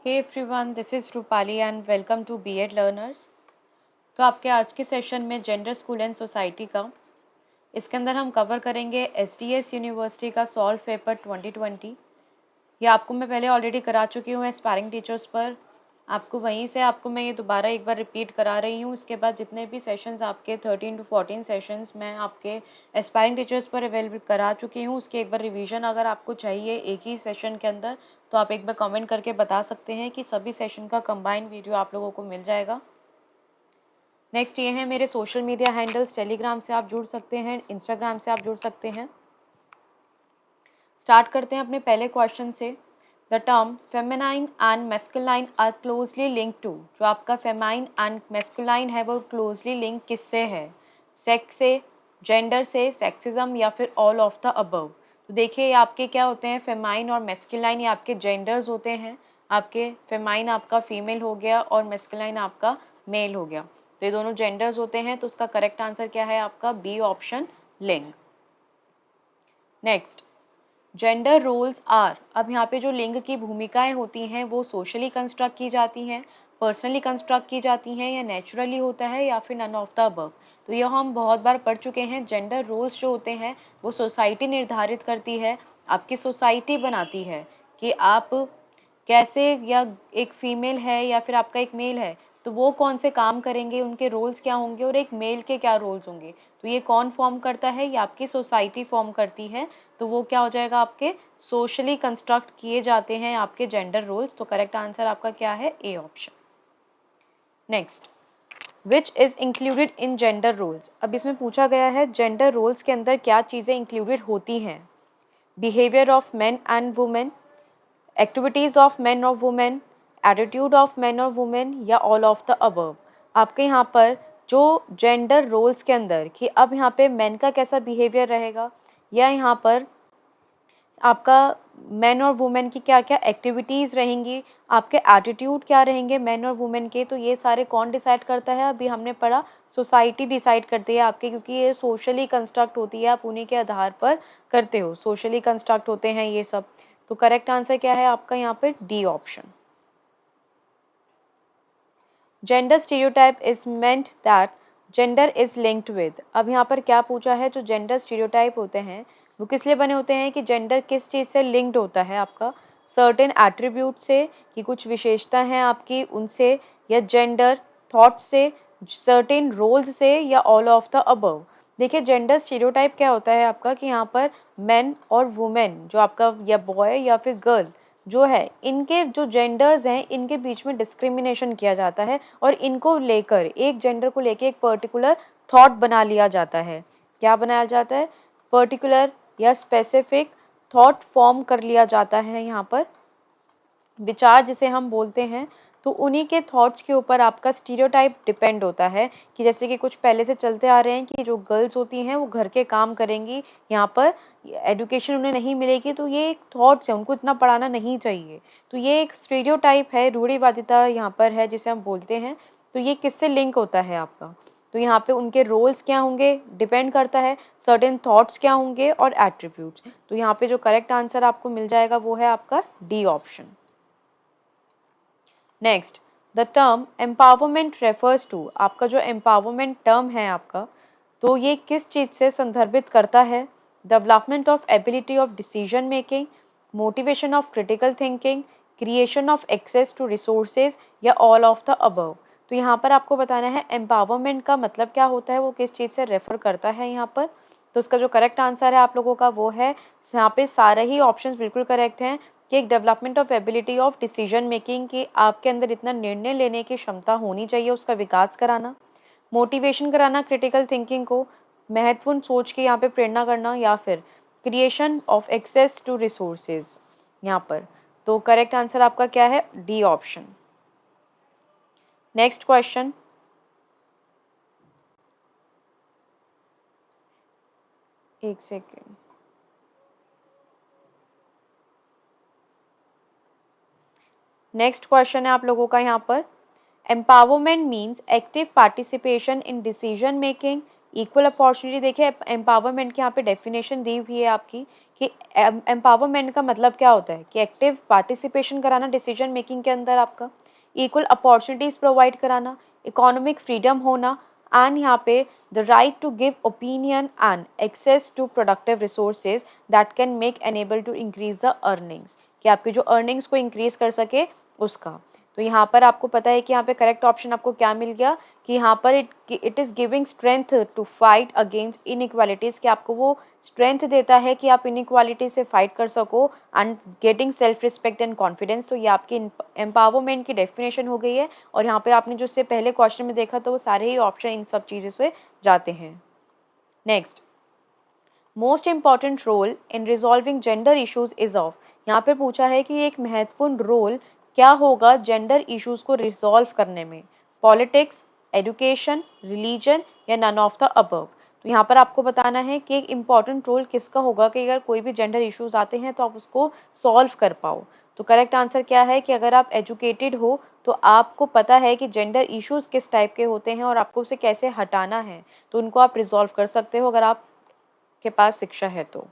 Hey everyone, this is Rupali and welcome to BEd learners. तो आपके आज के सेशन में जेंडर स्कूल एंड सोसाइटी का, इसके अंदर हम कवर करेंगे एसडीएस यूनिवर्सिटी का सॉल्व पेपर 2020। ये आपको मैं पहले ऑलरेडी करा चुकी हूँ एस्पायरिंग टीचर्स पर। आपको वहीं से आपको मैं ये दोबारा एक बार रिपीट करा रही हूँ। इसके बाद जितने भी सेशंस आपके 13 to 14 सेशंस मैं आपके एस्पायरिंग टीचर्स पर अवेलेबल करा चुकी हूँ, उसकी एक बार रिवीजन अगर आपको चाहिए एक ही सेशन के अंदर तो आप एक बार कमेंट करके बता सकते हैं कि सभी सेशन का कंबाइंड वीडियो आप लोगों को मिल जाएगा। नेक्स्ट ये है मेरे सोशल मीडिया हैंडल्स। टेलीग्राम से आप जुड़ सकते हैं, इंस्टाग्राम से आप जुड़ सकते हैं। स्टार्ट करते हैं अपने पहले क्वेश्चन से। The term feminine and masculine are closely link to. जो आपका फेमाइन एंड मेस्कुलाइन है वो क्लोजली लिंक किससे है? सेक्स से, जेंडर से, सेक्सिज्म या फिर ऑल ऑफ द अबव। तो देखिए ये आपके क्या होते हैं, फेमाइन और मेस्कुलाइन, ये आपके जेंडर्स होते हैं। आपके फेमाइन आपका फीमेल हो गया और मेस्कुलाइन आपका मेल हो गया। तो ये दोनों जेंडर्स होते हैं, तो उसका करेक्ट आंसर क्या है आपका? बी ऑप्शन, लिंग। Next, gender roles are. अब यहाँ पे जो लिंग की भूमिकाएं होती हैं वो सोशली कंस्ट्रक्ट की जाती हैं, पर्सनली कंस्ट्रक्ट की जाती हैं, या नेचुरली होता है, या फिर नन ऑफ द अबव। तो यह हम बहुत बार पढ़ चुके हैं। जेंडर रोल्स जो होते हैं वो सोसाइटी निर्धारित करती है, आपकी सोसाइटी बनाती है कि आप कैसे, या एक फीमेल है या फिर आपका एक मेल है तो वो कौन से काम करेंगे, उनके रोल्स क्या होंगे, और एक मेल के क्या रोल्स होंगे। तो ये कौन फॉर्म करता है? ये आपकी सोसाइटी फॉर्म करती है। तो वो क्या हो जाएगा? आपके सोशली कंस्ट्रक्ट किए जाते हैं आपके जेंडर रोल्स। तो करेक्ट आंसर आपका क्या है? A option. Next, which is included in gender roles. अब इसमें पूछा गया है जेंडर रोल्स के अंदर क्या चीज़ें इंक्लूडेड होती हैं। Behaviour of man and women, activities of man और वुमेन, एटीट्यूड ऑफ मैन और वुमेन, या ऑल ऑफ द अबव। आपके यहाँ पर जो जेंडर रोल्स के अंदर कि अब यहाँ पे मैन का कैसा बिहेवियर रहेगा, या यहाँ पर आपका मैन और वुमेन की क्या क्या एक्टिविटीज़ रहेंगी, आपके एटीट्यूड क्या रहेंगे मैन और वुमेन के, तो ये सारे कौन डिसाइड करता है? अभी हमने पढ़ा सोसाइटी डिसाइड करती है आपके, क्योंकि ये सोशली कंस्ट्रक्ट होती है, आप उन्हीं के आधार पर करते हो, सोशली कंस्ट्रक्ट होते हैं ये सब। तो करेक्ट आंसर क्या है आपका यहाँ पे? D option. Gender stereotype is meant that gender is linked with. अब यहाँ पर क्या पूछा है? जो जेंडर स्टीरियोटाइप होते हैं वो किस लिए बने होते हैं कि जेंडर किस चीज़ से लिंक्ड होता है आपका? सर्टेन एट्रीब्यूट से, कि कुछ विशेषता हैं आपकी उनसे, या जेंडर थॉट से, सर्टेन रोल्स से, या ऑल ऑफ द अबव। देखिए जेंडर स्टीरियोटाइप क्या होता है आपका कि यहाँ पर मेन और वुमेन जो आपका, या बॉय या फिर गर्ल जो है, इनके जो जेंडर्स हैं इनके बीच में डिस्क्रिमिनेशन किया जाता है, और इनको लेकर एक जेंडर को लेकर एक पर्टिकुलर थॉट बना लिया जाता है। क्या बनाया जाता है? पर्टिकुलर या स्पेसिफिक थॉट फॉर्म कर लिया जाता है यहाँ पर, विचार जिसे हम बोलते हैं। तो उन्हीं के थॉट्स के ऊपर आपका स्टीरियोटाइप डिपेंड होता है, कि जैसे कि कुछ पहले से चलते आ रहे हैं कि जो गर्ल्स होती हैं वो घर के काम करेंगी, यहाँ पर एजुकेशन उन्हें नहीं मिलेगी, तो ये एक थॉट्स है, उनको इतना पढ़ाना नहीं चाहिए। तो ये एक स्टीरियोटाइप है, रूढ़िवादिता यहाँ पर है जिसे हम बोलते हैं। तो ये किससे लिंक होता है आपका? तो यहाँ पे उनके रोल्स क्या होंगे डिपेंड करता है, सर्टेन थॉट्स क्या होंगे, और एट्रीब्यूट्स। तो यहाँ पे जो करेक्ट आंसर आपको मिल जाएगा वो है आपका D option. Next, the term empowerment refers to. आपका जो एम्पावरमेंट टर्म है आपका, तो ये किस चीज़ से संदर्भित करता है? Development of ability of decision making, motivation of critical thinking, creation of access to resources, या ऑल ऑफ द अबव। तो यहाँ पर आपको बताना है एम्पावरमेंट का मतलब क्या होता है, वो किस चीज़ से रेफर करता है यहाँ पर। तो उसका जो करेक्ट आंसर है आप लोगों का वो है, यहाँ पे सारे ही ऑप्शंस बिल्कुल करेक्ट हैं, कि एक development of ability of decision making, कि आपके अंदर इतना निर्णय लेने की क्षमता होनी चाहिए, उसका विकास कराना, मोटिवेशन कराना क्रिटिकल थिंकिंग को, महत्वपूर्ण सोच की यहाँ पे प्रेरणा करना, या फिर creation of access to resources यहाँ पर। तो करेक्ट आंसर आपका क्या है? D option. नेक्स्ट क्वेश्चन, एक सेकेंड। नेक्स्ट क्वेश्चन है आप लोगों का यहाँ पर, empowerment means active participation in decision making, equal opportunity देखिए, एम्पावरमेंट की यहाँ पे डेफिनेशन दी हुई है आपकी कि एम्पावरमेंट का मतलब क्या होता है कि एक्टिव पार्टिसिपेशन कराना डिसीजन मेकिंग के अंदर आपका, इक्वल अपॉर्चुनिटीज़ प्रोवाइड कराना, इकोनॉमिक फ्रीडम होना, एंड यहाँ पे the right to give opinion and access to productive resources that can make enable to increase the earnings, कि आपकी जो अर्निंग्स को इंक्रीज कर सके उसका। तो यहाँ पर आपको पता है कि यहाँ पे करेक्ट ऑप्शन आपको क्या मिल गया कि यहाँ पर it is giving strength to fight against inequalities, कि आपको वो स्ट्रेंथ देता है कि आप इनइक्वालिटी से फाइट कर सको and getting self respect and confidence. तो ये आपकी एम्पावरमेंट की डेफिनेशन हो गई है। और यहाँ पे आपने जो इससे पहले क्वेश्चन में देखा तो वो सारे ही ऑप्शन इन सब चीज़ों से जाते हैं। Next, most important role in resolving gender issues is of, यहाँ पे पूछा है कि एक महत्वपूर्ण रोल क्या होगा जेंडर इश्यूज को रिजॉल्व करने में, पॉलिटिक्स, एजुकेशन, रिलीजन या नन ऑफ द अबव। तो यहाँ पर आपको बताना है कि एक इम्पॉर्टेंट रोल किसका होगा कि अगर कोई भी जेंडर इश्यूज आते हैं तो आप उसको सॉल्व कर पाओ। तो करेक्ट आंसर क्या है कि अगर आप एजुकेटेड हो तो आपको पता है कि जेंडर इश्यूज किस टाइप के होते हैं और आपको उसे कैसे हटाना है, तो उनको आप रिजॉल्व कर सकते हो अगर आप के पास शिक्षा है तो।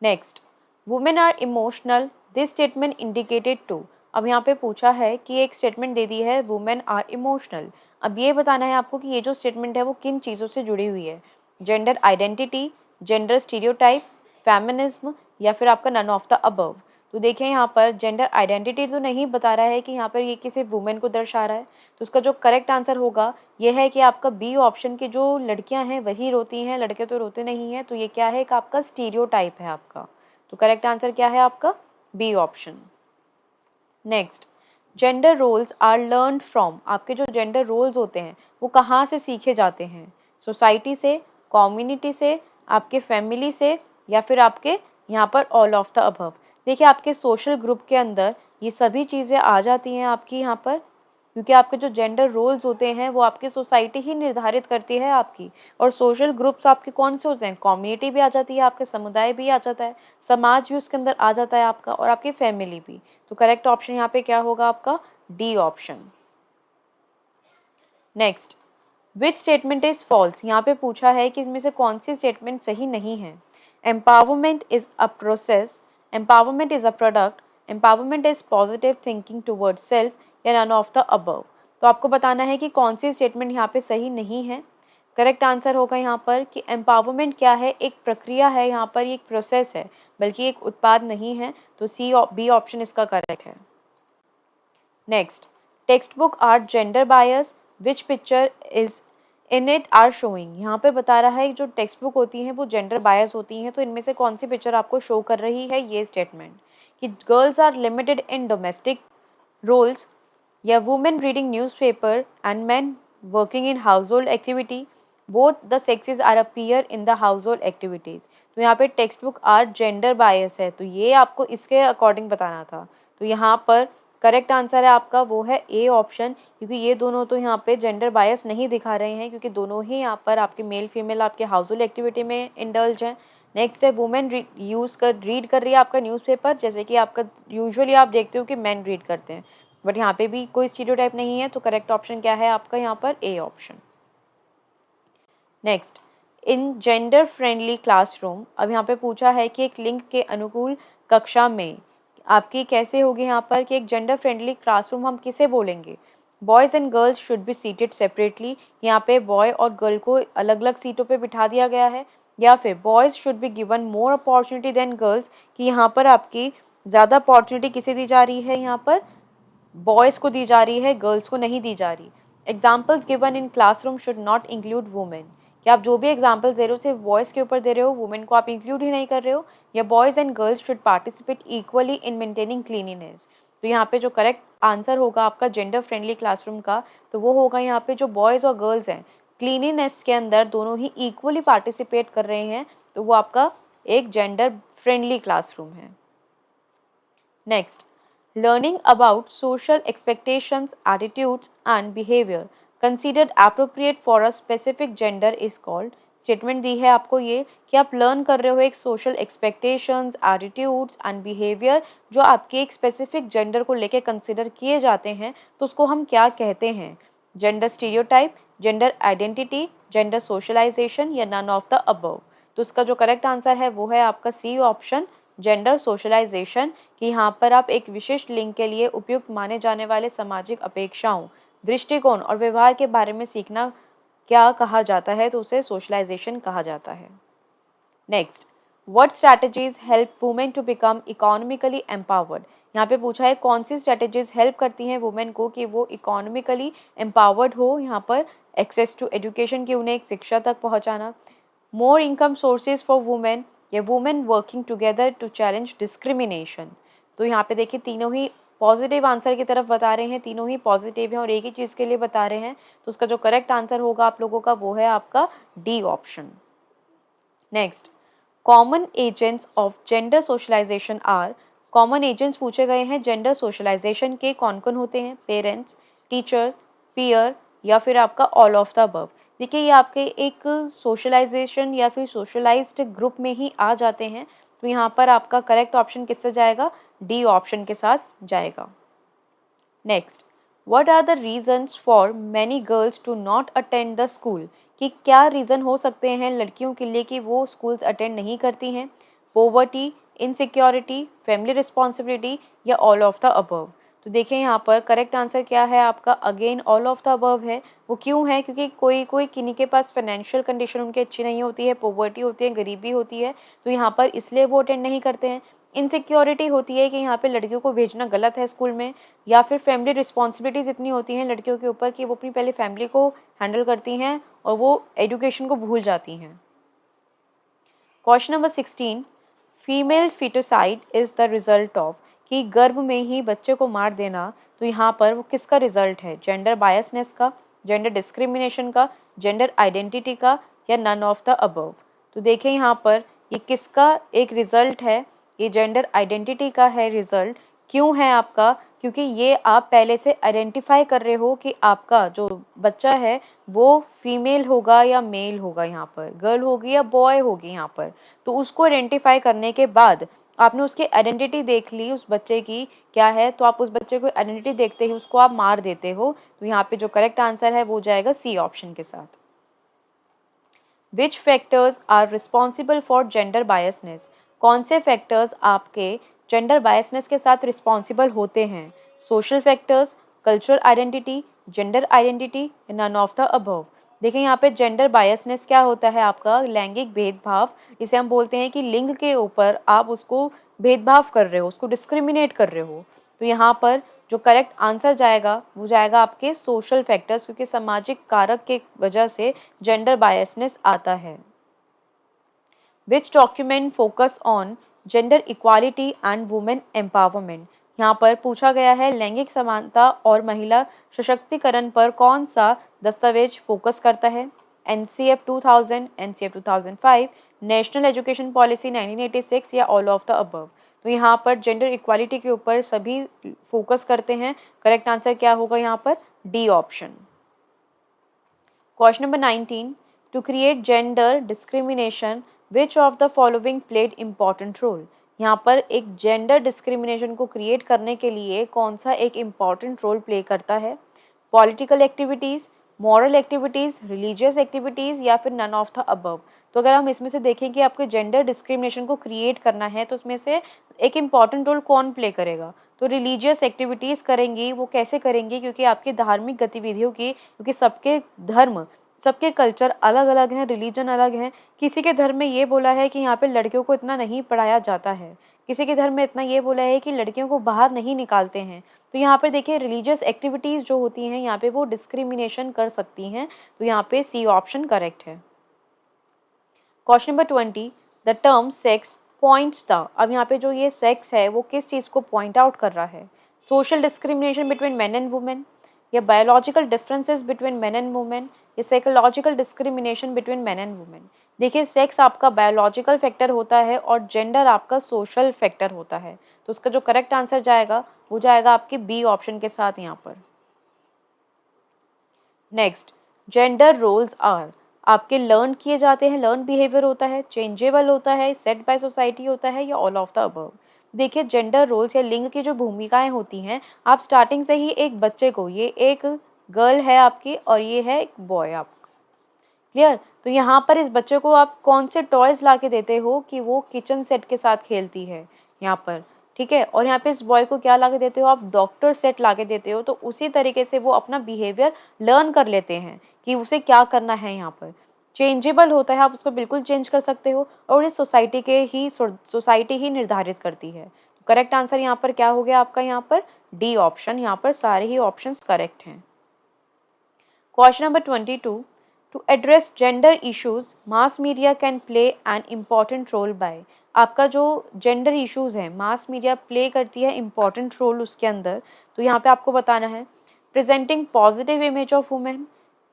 Next, women are emotional, this statement indicated to. अब यहाँ पे पूछा है कि एक स्टेटमेंट दे दी है वुमेन आर इमोशनल। अब ये बताना है आपको कि ये जो स्टेटमेंट है वो किन चीज़ों से जुड़ी हुई है, gender identity, gender stereotype, feminism या फिर आपका नन ऑफ द अबव। तो देखें यहाँ पर जेंडर आइडेंटिटी तो नहीं बता रहा है कि यहाँ पर ये किसी वुमेन को दर्शा रहा है, तो उसका जो करेक्ट आंसर होगा ये है कि आपका बी ऑप्शन की जो लड़कियां हैं वही रोती हैं, लड़के तो रोते नहीं हैं। तो ये क्या है कि आपका स्टीरियोटाइप है आपका। तो करेक्ट आंसर क्या है आपका, B option. Next, gender roles are learned from, आपके जो जेंडर रोल्स होते हैं वो कहाँ से सीखे जाते हैं, सोसाइटी से, कम्युनिटी से, आपके फैमिली से या फिर आपके यहाँ पर ऑल ऑफ द अबव। देखिए आपके सोशल ग्रुप के अंदर ये सभी चीज़ें आ जाती हैं आपकी यहाँ पर, क्योंकि आपके जो जेंडर रोल्स होते हैं वो आपकी सोसाइटी ही निर्धारित करती है आपकी। और सोशल ग्रुप्स आपके कौन से होते हैं, कम्युनिटी भी आ जाती है, आपके समुदाय भी आ जाता है, समाज भी उसके अंदर आ जाता है आपका, और आपकी फैमिली भी। तो करेक्ट ऑप्शन यहाँ पे क्या होगा आपका, D option. Next, which statement is false, यहाँ पे पूछा है कि इसमें से कौन सी स्टेटमेंट सही नहीं है। Empowerment is a process, empowerment is a product, empowerment is positive thinking towards self या नन ऑफ द अबव। तो आपको बताना है कि कौन सी स्टेटमेंट यहाँ पे सही नहीं है। करेक्ट आंसर होगा यहाँ पर कि एम्पावरमेंट क्या है, एक प्रक्रिया है, यहाँ पर एक प्रोसेस है, बल्कि एक उत्पाद नहीं है। तो सी बी ऑप्शन इसका करेक्ट है। Next, text book are gender bias, which picture is in it are showing, यहाँ पर बता रहा है जो टेक्स्ट बुक होती हैं वो जेंडर बायस होती हैं। तो इनमें से कौन सी पिक्चर आपको शो कर रही है ये स्टेटमेंट, कि girls are limited in domestic roles, या women reading newspaper and man working in household activity, both the sexes are appear in the household activities. तो यहाँ पे text book are gender bias है, तो ये आपको इसके according बताना था। तो यहाँ पर करेक्ट आंसर है आपका वो है ए ऑप्शन, क्योंकि ये दोनों तो यहाँ पे जेंडर बायस नहीं दिखा रहे हैं, क्योंकि दोनों ही यहाँ पर आपके मेल फीमेल आपके हाउस होल्ड एक्टिविटी में इंडल्ज हैं। नेक्स्ट है वुमेन रीड कर रही है आपका न्यूज़पेपर, जैसे कि आपका यूजुअली आप देखते हो कि मैन रीड करते हैं, बट यहाँ पे भी कोई स्टीरियोटाइप नहीं है। तो करेक्ट ऑप्शन क्या है आपका यहाँ पर, ए ऑप्शन। नेक्स्ट, इन जेंडर फ्रेंडली क्लासरूम, अब यहाँ पे पूछा है कि एक लिंग के अनुकूल कक्षा में आपकी कैसे होगी यहाँ पर, कि एक जेंडर फ्रेंडली क्लासरूम हम किसे बोलेंगे, boys and girls should be seated separately, यहाँ पे बॉय और गर्ल को अलग अलग सीटों पे बिठा दिया गया है, या फिर boys should be given more opportunity than girls, कि यहाँ पर आपकी ज़्यादा अपॉर्चुनिटी किसे दी जा रही है, यहाँ पर बॉयज़ को दी जा रही है, गर्ल्स को नहीं दी जा रही। Examples given in classroom should not include women, कि आप जो भी एग्जाम्पल्स दे रहे हो सिर्फ बॉयज़ के ऊपर दे रहे हो, वुमेन को आप इंक्लूड ही नहीं कर रहे हो। या boys and girls should participate equally in maintaining cleanliness. तो यहाँ पे जो करेक्ट आंसर होगा आपका जेंडर फ्रेंडली क्लासरूम का, तो वो होगा यहाँ पे जो बॉयज़ और गर्ल्स हैं क्लीनिनेस के अंदर दोनों ही इक्वली पार्टिसिपेट कर रहे हैं, तो वो आपका एक जेंडर फ्रेंडली क्लासरूम है। Next, learning about social expectations, attitudes and behavior considered appropriate for a specific gender is called, statement दी है आपको ये कि आप लर्न कर रहे हो एक social expectations, attitudes and behaviour जो आपके एक स्पेसिफिक जेंडर को लेके कंसिडर किए जाते हैं, तो उसको हम क्या कहते हैं, gender stereotype, gender identity, gender socialisation या नन ऑफ द अबव। तो इसका जो करेक्ट आंसर है वो है आपका सी ऑप्शन, जेंडर सोशलाइजेशन, कि यहाँ पर आप एक विशिष्ट लिंग के लिए उपयुक्त माने जाने वाले सामाजिक अपेक्षाओं, दृष्टिकोण और व्यवहार के बारे में सीखना क्या कहा जाता है, तो उसे सोशलाइजेशन कहा जाता है। Next, what strategies help women to become economically empowered. यहाँ पे पूछा है कौन सी स्ट्रैटेजीज हेल्प करती हैं वुमेन को कि वो इकोनॉमिकली एम्पावर्ड हो। यहाँ पर एक्सेस टू एजुकेशन की उन्हें एक शिक्षा तक पहुँचाना, more income sources for women या women working together to challenge discrimination. तो यहाँ पे देखिए तीनों ही पॉजिटिव आंसर की तरफ बता रहे हैं, तीनों ही पॉजिटिव हैं और एक ही चीज़ के लिए बता रहे हैं। तो उसका जो करेक्ट आंसर होगा आप लोगों का वो है आपका D option. Next, common agents of gender socialisation are. Common agents पूछे गए हैं जेंडर सोशलाइजेशन के, कौन कौन होते हैं? पेरेंट्स, टीचर, पीयर या फिर आपका ऑल ऑफ द अबव। देखिए ये आपके एक सोशलाइजेशन या फिर सोशलाइज्ड ग्रुप में ही आ जाते हैं। तो यहाँ पर आपका करेक्ट ऑप्शन किससे जाएगा? डी ऑप्शन के साथ जाएगा। Next, what are the reasons for many girls to not attend the school. कि क्या रीज़न हो सकते हैं लड़कियों के लिए कि वो स्कूल्स अटेंड नहीं करती हैं? पोवर्टी, इनसिक्योरिटी, फैमिली रिस्पॉन्सिबिलिटी या ऑल ऑफ द अबव। तो देखिए यहाँ पर करेक्ट आंसर क्या है आपका? Again all of the above है। वो क्यों है? क्योंकि कोई कोई किन्हीं के पास फाइनेंशियल कंडीशन उनकी अच्छी नहीं होती है, पोवर्टी होती है, गरीबी होती है, तो यहाँ पर इसलिए वो अटेंड नहीं करते हैं। इनसिक्योरिटी होती है कि यहाँ पे लड़कियों को भेजना गलत है स्कूल में, या फिर फैमिली रिस्पॉन्सिबिलिटीज़ इतनी होती हैं लड़कियों के ऊपर कि वो अपनी पहले फैमिली को हैंडल करती हैं और वो एजुकेशन को भूल जाती हैं। Question number 16, female foeticide is the result of. कि गर्भ में ही बच्चे को मार देना, तो यहाँ पर वो किसका रिजल्ट है? जेंडर बायसनेस का, जेंडर डिस्क्रिमिनेशन का, जेंडर आइडेंटिटी का या नन ऑफ द अबव। तो देखिए यहाँ पर ये किसका एक रिजल्ट है? ये जेंडर आइडेंटिटी का है रिजल्ट। क्यों है आपका? क्योंकि ये आप पहले से आइडेंटिफाई कर रहे हो कि आपका जो बच्चा है वो फीमेल होगा या मेल होगा, यहाँ पर गर्ल होगी या बॉय होगी यहाँ पर। तो उसको आइडेंटिफाई करने के बाद आपने उसकी आइडेंटिटी देख ली उस बच्चे की क्या है, तो आप उस बच्चे को आइडेंटिटी देखते ही उसको आप मार देते हो। तो यहाँ पे जो करेक्ट आंसर है वो जाएगा सी ऑप्शन के साथ। Which factors are responsible for gender biasness. कौन से फैक्टर्स आपके जेंडर बायसनेस के साथ रिस्पॉन्सिबल होते हैं? Social factors, cultural identity, gender identity, none of the above. देखिए यहाँ पे जेंडर बायसनेस क्या होता है आपका? लैंगिक भेदभाव। इसे हम बोलते हैं कि लिंग के ऊपर आप उसको भेदभाव कर रहे हो, उसको डिस्क्रिमिनेट कर रहे हो। तो यहाँ पर जो करेक्ट आंसर जाएगा वो जाएगा आपके सोशल फैक्टर्स, क्योंकि सामाजिक कारक के वजह से जेंडर बायसनेस आता है। Which document focus on gender equality and women empowerment. यहाँ पर पूछा गया है लैंगिक समानता और महिला सशक्तिकरण पर कौन सा दस्तावेज फोकस करता है? NCF 2000, NCF 2005, national education policy 1986 या ऑल ऑफ द अबव। तो यहाँ पर जेंडर इक्वालिटी के ऊपर सभी फोकस करते हैं। करेक्ट आंसर क्या होगा यहाँ पर? D option. Question number 19, to create gender discrimination which of the following played important role. यहाँ पर एक जेंडर डिस्क्रिमिनेशन को क्रिएट करने के लिए कौन सा एक इम्पॉर्टेंट रोल प्ले करता है? Political activities, moral activities, religious activities या फिर नन ऑफ द अबव। तो अगर हम इसमें से देखें कि आपको जेंडर डिस्क्रिमिनेशन को क्रिएट करना है तो उसमें से एक इम्पॉर्टेंट रोल कौन प्ले करेगा? तो रिलीजियस एक्टिविटीज़ करेंगी। वो कैसे करेंगी? क्योंकि आपकी धार्मिक गतिविधियों की, क्योंकि सबके धर्म, सबके कल्चर अलग अलग हैं, रिलीजन अलग हैं। किसी के धर्म में ये बोला है कि यहाँ पे लड़कियों को इतना नहीं पढ़ाया जाता है, किसी के धर्म में इतना ये बोला है कि लड़कियों को बाहर नहीं निकालते हैं। तो यहाँ पे देखिए रिलीजियस एक्टिविटीज़ जो होती हैं यहाँ पे वो डिस्क्रिमिनेशन कर सकती हैं। तो यहाँ पे सी ऑप्शन करेक्ट है। Question number 20, the term sex points the. अब यहाँ पे जो ये सेक्स है वो किस चीज़ को पॉइंट आउट कर रहा है? Social discrimination between men and women, या biological differences between men and women, या psychological discrimination between men and women. देखिए सेक्स आपका बायोलॉजिकल फैक्टर होता है और जेंडर आपका सोशल फैक्टर होता है। तो उसका जो करेक्ट आंसर जाएगा वो जाएगा आपके बी ऑप्शन के साथ यहाँ पर। नेक्स्ट, जेंडर रोल्स आर आपके लर्न किए जाते हैं, लर्न बिहेवियर होता है, चेंजेबल होता है, सेट बाय सोसाइटी होता है या ऑल ऑफ द अबव। देखिए जेंडर रोल्स या लिंग की जो भूमिकाएं होती हैं, आप स्टार्टिंग से ही एक बच्चे को, ये एक गर्ल है आपकी और ये है एक बॉय आपका। क्लियर? तो यहाँ पर इस बच्चे को आप कौन से टॉयज़ ला के देते हो कि वो किचन सेट के साथ खेलती है यहाँ पर, ठीक है। और यहाँ पे इस बॉय को क्या ला के देते हो आप, डॉक्टर सेट ला के देते हो। तो उसी तरीके से वो अपना बिहेवियर लर्न कर लेते हैं कि उसे क्या करना है। यहाँ पर चेंजेबल होता है, आप उसको बिल्कुल चेंज कर सकते हो और इस सोसाइटी ही निर्धारित करती है। करेक्ट आंसर यहाँ पर क्या हो गया आपका, यहाँ पर डी ऑप्शन। यहाँ पर सारे ही ऑप्शंस करेक्ट हैं। Question number 22, to address gender issues mass media can play an important role by. आपका जो जेंडर इश्यूज है मास मीडिया प्ले करती है इम्पॉर्टेंट रोल उसके अंदर। तो यहाँ पे आपको बताना है presenting positive image of women,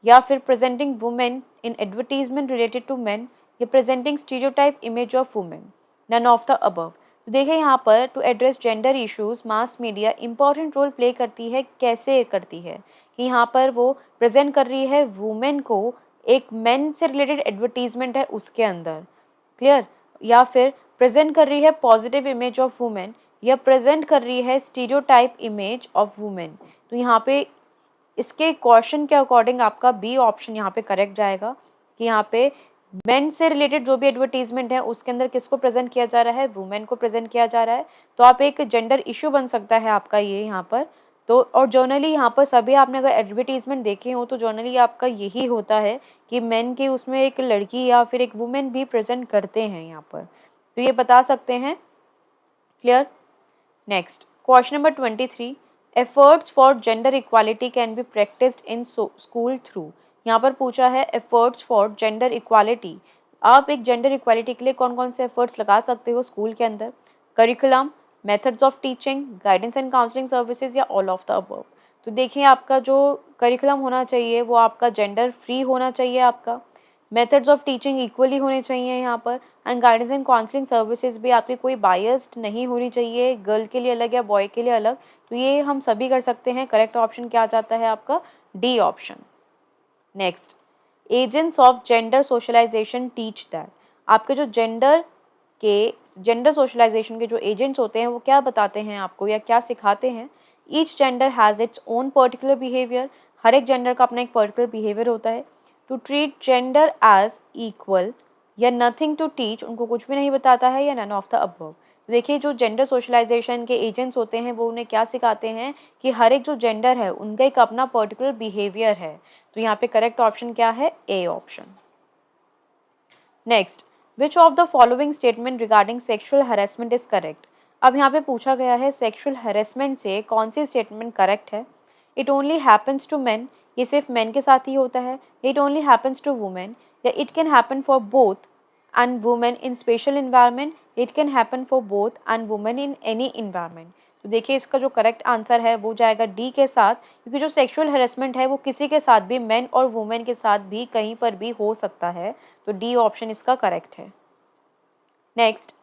या फिर presenting women in advertisement related to men, या presenting stereotype image of women, none of the above. तो देखिए यहाँ पर to address gender issues mass media important role play करती है। कैसे करती है कि यहाँ पर वो प्रेजेंट कर रही है वुमेन को, एक मेन से रिलेटेड एडवर्टीजमेंट है उसके अंदर। क्लियर? या फिर प्रेजेंट कर रही है पॉजिटिव इमेज ऑफ वुमेन, या प्रेजेंट कर रही है स्टीरियोटाइप इमेज ऑफ वुमेन। तो यहाँ पे इसके क्वेश्चन के अकॉर्डिंग आपका बी ऑप्शन यहाँ पे करेक्ट जाएगा कि यहाँ पे मेन से रिलेटेड जो भी एडवर्टीजमेंट है उसके अंदर किसको प्रेजेंट किया जा रहा है, वुमेन को प्रेजेंट किया जा रहा है। तो आप एक जेंडर इशू बन सकता है आपका ये यहाँ पर। तो और जर्नली यहाँ पर सभी आपने अगर एडवर्टीजमेंट देखे हो तो जर्नली आपका यही होता है कि मेन के उसमें एक लड़की या फिर एक वुमेन भी प्रेजेंट करते हैं यहाँ पर। तो ये बता सकते हैं। Clear? Next question number 23, efforts for gender equality can be practised in school through. यहाँ पर पूछा है एफर्ट्स फॉर जेंडर इक्वालिटी, आप एक जेंडर इक्वालिटी के लिए कौन कौन से एफर्ट्स लगा सकते हो स्कूल के अंदर। Curriculum, methods of teaching, guidance and counselling services, या ऑल ऑफ द अबव। तो देखिए आपका जो करिकुलम होना चाहिए वो आपका जेंडर फ्री होना चाहिए आपका। मेथड्स ऑफ टीचिंग इक्वली होने चाहिए यहाँ पर, and guidance and counselling services भी आपकी कोई बायस्ड नहीं होनी चाहिए, गर्ल के लिए अलग या बॉय के लिए अलग। तो ये हम सभी कर सकते हैं। करेक्ट ऑप्शन क्या जाता है आपका, D option. Next, agents of gender socialisation teach that. आपके जो जेंडर सोशलाइजेशन के जो एजेंट्स होते हैं वो क्या बताते हैं आपको या क्या सिखाते हैं। Each gender has its own particular behaviour, हर एक जेंडर का अपना एक पर्टिकुलर बिहेवियर होता है। To treat gender as equal, या नथिंग टू टीच, उनको कुछ भी नहीं बताता है, या नन ऑफ द अबव। तो देखिए जो जेंडर सोशलाइजेशन के एजेंट्स होते हैं वो उन्हें क्या सिखाते हैं कि हर एक जो जेंडर है उनका एक अपना पर्टिकुलर बिहेवियर है। तो यहाँ पे करेक्ट ऑप्शन क्या है, A option. Next, which of the following statement regarding sexual harassment is correct. अब यहाँ पे पूछा गया है सेक्शुअल हरेसमेंट से कौन सी स्टेटमेंट करेक्ट है। It only happens to man, ये सिर्फ मैन के साथ ही होता है। It only happens to women, या it can happen for both and women in special environment, it can happen for both and women in any environment. तो देखिए इसका जो करेक्ट आंसर है वो जाएगा डी के साथ, क्योंकि जो सेक्सुअल हरेसमेंट है वो किसी के साथ भी, मेन और वुमेन के साथ भी कहीं पर भी हो सकता है। तो डी ऑप्शन इसका करेक्ट है। Next,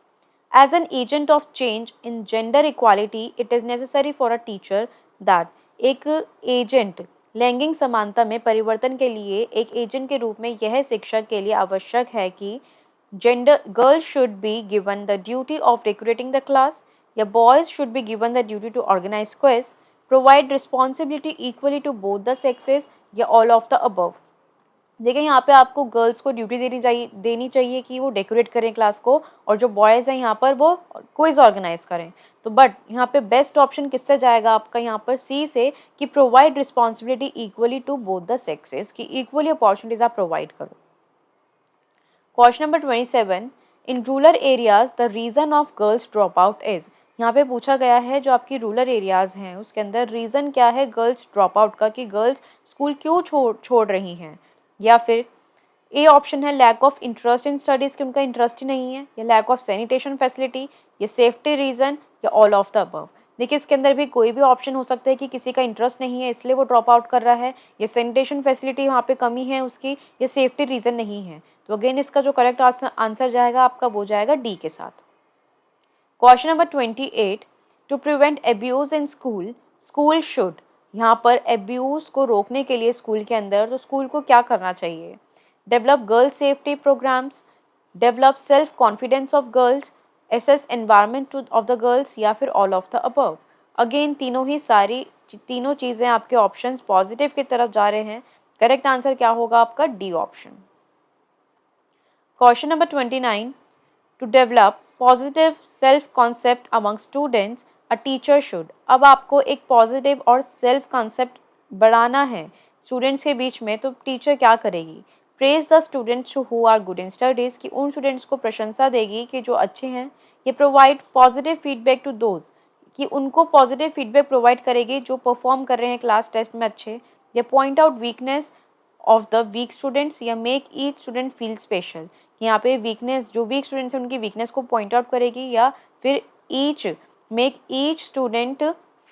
as an agent of change in gender equality it is necessary for a teacher that. एक एजेंट लैंगिक समानता में परिवर्तन के लिए एक एजेंट के रूप में यह शिक्षक के लिए आवश्यक है कि gender girls should be given the duty of decorating the class, या boys should be given the duty to organise quiz, provide responsibility equally to both the sexes, या ऑल ऑफ द अबव। देखिए यहाँ पे आपको girls को duty देनी चाहिए कि वो डेकोरेट करें क्लास को, और जो बॉयज़ हैं यहाँ पर वो क्विज ऑर्गेनाइज करें। तो बट यहाँ पे बेस्ट ऑप्शन किससे जाएगा आपका, यहाँ पर सी से, कि provide responsibility equally to both the sexes, कि इक्वली अपॉर्चुनिटीज आप प्रोवाइड करो। Question number 27, in rural areas the reason of girls drop out is. यहाँ पे पूछा गया है जो आपकी रूरल एरियाज़ हैं उसके अंदर रीज़न क्या है गर्ल्स ड्रॉप आउट का, कि गर्ल्स स्कूल क्यों छोड़ रही हैं। या फिर ए ऑप्शन है lack of interest in studies, कि उनका इंटरेस्ट ही नहीं है, या लैक ऑफ सैनिटेशन फैसिलिटी, या सेफ्टी रीज़न, या ऑल ऑफ द अबव। देखिए इसके अंदर भी कोई भी ऑप्शन हो सकता है कि किसी का इंटरेस्ट नहीं है इसलिए वो ड्रॉप आउट कर रहा है, या सैनिटेशन फैसिलिटी वहाँ पे कमी है उसकी, या सेफ्टी रीज़न नहीं है। तो अगेन इसका जो करेक्ट आंसर जाएगा आपका वो जाएगा डी के साथ। Question number 28, to prevent abuse in school school should. यहाँ पर एब्यूज़ को रोकने के लिए स्कूल के अंदर तो स्कूल को क्या करना चाहिए। Develop girls safety programmes, develop self confidence of girls, assess environment of the girls, या फिर all of the above. Again तीनों ही सारी तीनों चीज़ें आपके ऑप्शंस पॉजिटिव की तरफ जा रहे हैं। करेक्ट आंसर क्या होगा आपका? D option. Question number 29, to develop positive self concept among students a teacher should. अब आपको एक पॉजिटिव और सेल्फ कॉन्सेप्ट बढ़ाना है स्टूडेंट्स के बीच में, तो टीचर क्या करेगी? Praise the students who are good in studies, कि उन स्टूडेंट्स को प्रशंसा देगी कि जो अच्छे हैं। ये provide positive feedback to those, कि उनको पॉजिटिव फीडबैक प्रोवाइड करेगी जो परफॉर्म कर रहे हैं क्लास टेस्ट में अच्छे। या point out weakness of the weak students, या make each student feel special. यहाँ पे वीकनेस, जो वीक स्टूडेंट्स हैं उनकी वीकनेस को पॉइंट आउट करेगी, या फिर make each student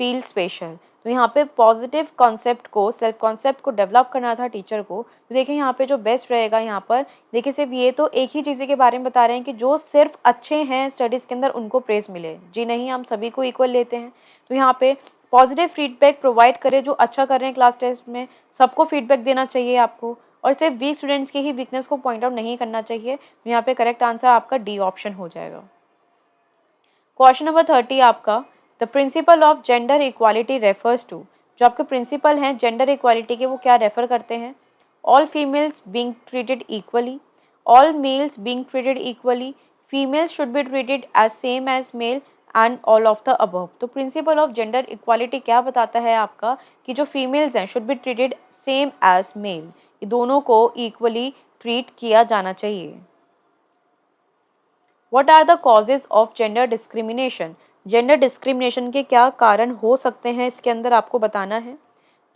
feel special. तो यहाँ पे पॉजिटिव कॉन्सेप्ट को, सेल्फ कॉन्सेप्ट को डेवलप करना था टीचर को। तो देखिए यहाँ पे जो बेस्ट रहेगा, यहाँ पर देखिए सिर्फ ये तो एक ही चीज़ के बारे में बता रहे हैं कि जो सिर्फ अच्छे हैं स्टडीज़ के अंदर उनको प्रेज मिले। जी नहीं, हम सभी को इक्वल लेते हैं। तो यहाँ पे पॉजिटिव फीडबैक प्रोवाइड करें, जो अच्छा कर रहे हैं क्लास टेस्ट में सबको फीडबैक देना चाहिए आपको, और सिर्फ वीक स्टूडेंट्स की ही वीकनेस को पॉइंट आउट नहीं करना चाहिए। तो यहाँ पे करेक्ट आंसर आपका डी ऑप्शन हो जाएगा। क्वेश्चन नंबर 30 आपका, the principle of gender equality refers to. जो आपके प्रिंसिपल हैं जेंडर इक्वालिटी के, वो क्या रेफर करते हैं? All females being treated equally, all males being treated equally, females should be treated as same as male, and all of the above. तो principle of gender equality क्या बताता है आपका? कि जो फीमेल्स हैं should be treated same as male, ये दोनों को इक्वली ट्रीट किया जाना चाहिए। What are the causes of gender discrimination? Gender discrimination के क्या कारण हो सकते हैं इसके अंदर आपको बताना है।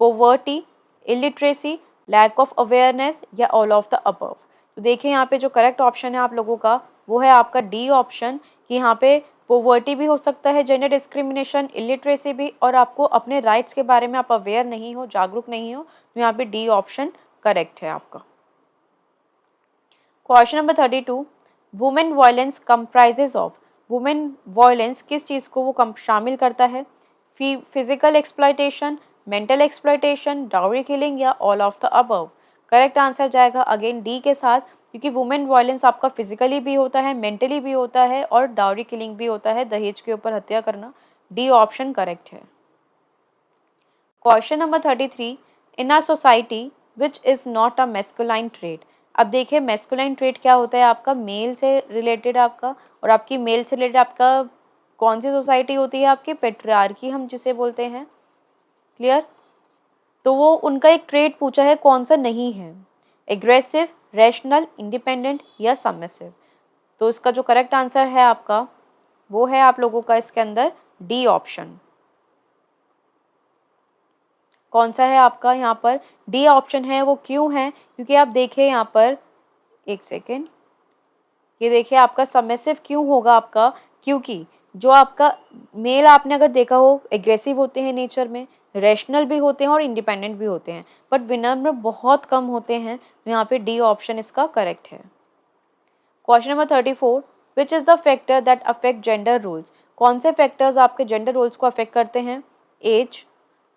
Poverty, illiteracy, lack of awareness, या ऑल ऑफ द अबव। तो देखिए यहाँ पे जो करेक्ट ऑप्शन है आप लोगों का, वो है आपका डी ऑप्शन, कि यहाँ पे पोवर्टी भी हो सकता है जेंडर डिस्क्रिमिनेशन, इलिटरेसी भी, और आपको अपने राइट्स के बारे में आप अवेयर नहीं हो, जागरूक नहीं हो। तो यहाँ पे डी ऑप्शन करेक्ट है आपका। Question number 32, women violence comprises of. Women violence किस चीज़ को वो शामिल करता है? Physical exploitation, mental exploitation, dowry killing, या all of the above. Correct answer जाएगा अगेन डी के साथ, क्योंकि वुमेन वायलेंस आपका फिजिकली भी होता है, मेंटली भी होता है, और डाउरी किलिंग भी होता है, दहेज के ऊपर हत्या करना। डी ऑप्शन करेक्ट है। Question number 33, in our society which is not a masculine trait. अब देखिए मैस्कुलाइन ट्रेट क्या होता है आपका? मेल से रिलेटेड आपका, और आपकी मेल से रिलेटेड आपका कौन सी सोसाइटी होती है? आपकी पेट्रियार्की हम जिसे बोलते हैं। क्लियर? तो वो उनका एक ट्रेट पूछा है, कौन सा नहीं है? एग्रेसिव, रैशनल, इंडिपेंडेंट, या सबमिसिव। तो इसका जो करेक्ट आंसर है आपका, वो है आप लोगों का इसके अंदर डी ऑप्शन। कौन सा है आपका? यहाँ पर डी ऑप्शन है। वो क्यों है? क्योंकि आप देखिए यहाँ पर, एक सेकेंड, ये देखिए आपका सबमिसिव क्यों होगा आपका? क्योंकि जो आपका मेल आपने अगर देखा हो, एग्रेसिव होते हैं नेचर में, रैशनल भी होते हैं और इंडिपेंडेंट भी होते हैं, बट विनम्र बहुत कम होते हैं। तो यहाँ पे डी ऑप्शन इसका करेक्ट है। Question number 34, which is the factor that affect gender roles. कौन से फैक्टर्स आपके जेंडर रोल्स को अफेक्ट करते हैं? एज,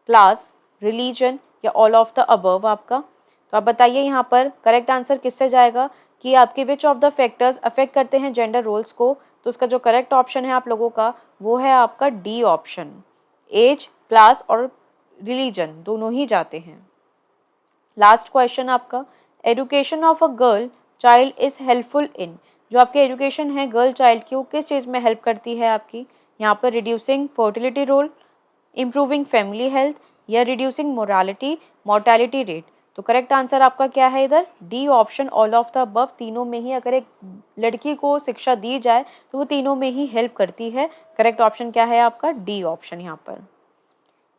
क्लास, रिलीजन, या ऑल ऑफ द अबव आपका। तो आप बताइए यहाँ पर करेक्ट आंसर किससे जाएगा, कि आपके विच ऑफ द फैक्टर्स अफेक्ट करते हैं जेंडर रोल्स को। तो उसका जो करेक्ट ऑप्शन है आप लोगों का, वो है आपका डी ऑप्शन। एज, क्लास और रिलीजन दोनों ही जाते हैं। लास्ट क्वेश्चन आपका, education of a girl child is helpful in. जो आपकी एजुकेशन है गर्ल चाइल्ड की, वो किस चीज़ में हेल्प करती है आपकी? यहाँ पर reducing fertility role, improving family health, या रिड्यूसिंग मोर्टेलिटी रेट। तो करेक्ट आंसर आपका क्या है इधर? D option, all of the above. तीनों में ही अगर एक लड़की को शिक्षा दी जाए तो वो तीनों में ही हेल्प करती है। करेक्ट ऑप्शन क्या है आपका? डी ऑप्शन यहाँ पर।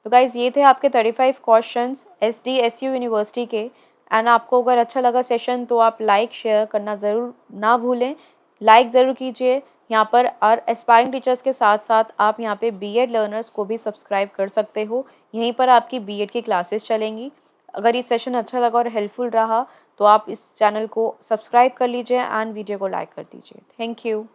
तो गाइज ये थे आपके 35 क्वेश्चंस SDSU यूनिवर्सिटी के। एंड आपको अगर अच्छा लगा सेशन तो आप लाइक शेयर करना ज़रूर ना भूलें। लाइक ज़रूर कीजिए। यहाँ पर और एस्पायरिंग टीचर्स के साथ साथ आप यहाँ पे BEd लर्नर्स को भी सब्सक्राइब कर सकते हो। यहीं पर आपकी BEd की क्लासेस चलेंगी। अगर ये सेशन अच्छा लगा और हेल्पफुल रहा तो आप इस चैनल को सब्सक्राइब कर लीजिए एंड वीडियो को लाइक कर दीजिए। Thank you.